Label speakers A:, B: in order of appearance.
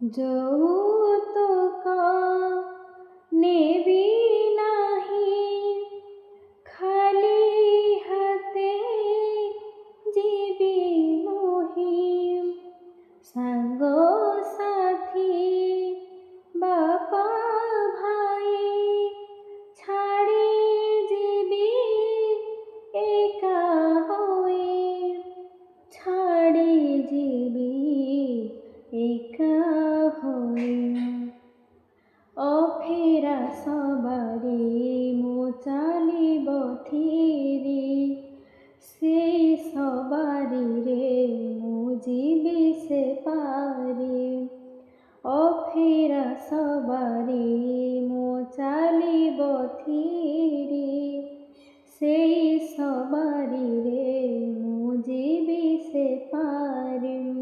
A: যৌতুক নেবি নাহি, খালি হাতে ଯିବି ମୋହି। ସାଙ୍ଗ ସାଥୀ ବାପା ଭାଇ ଛାଡ଼ି ଯିବି ଏକା ହୋଇ, ଛାଡ଼ି ଯିବି ଏକା ହୋଇ। ଅଫେରା ସବାରି ମୁଁ ଚାଲିବ ଥିରି, ସେଇ ସବାରିରେ ମୁଁ ଯିବି ସେ ପାରି। ଅଫେରା ସବାରି ମୁଁ ଚାଲିବ ଥିରି, ସେଇ ସବାରିରେ ମୁଁ ଯିବି ସେ ପାରି।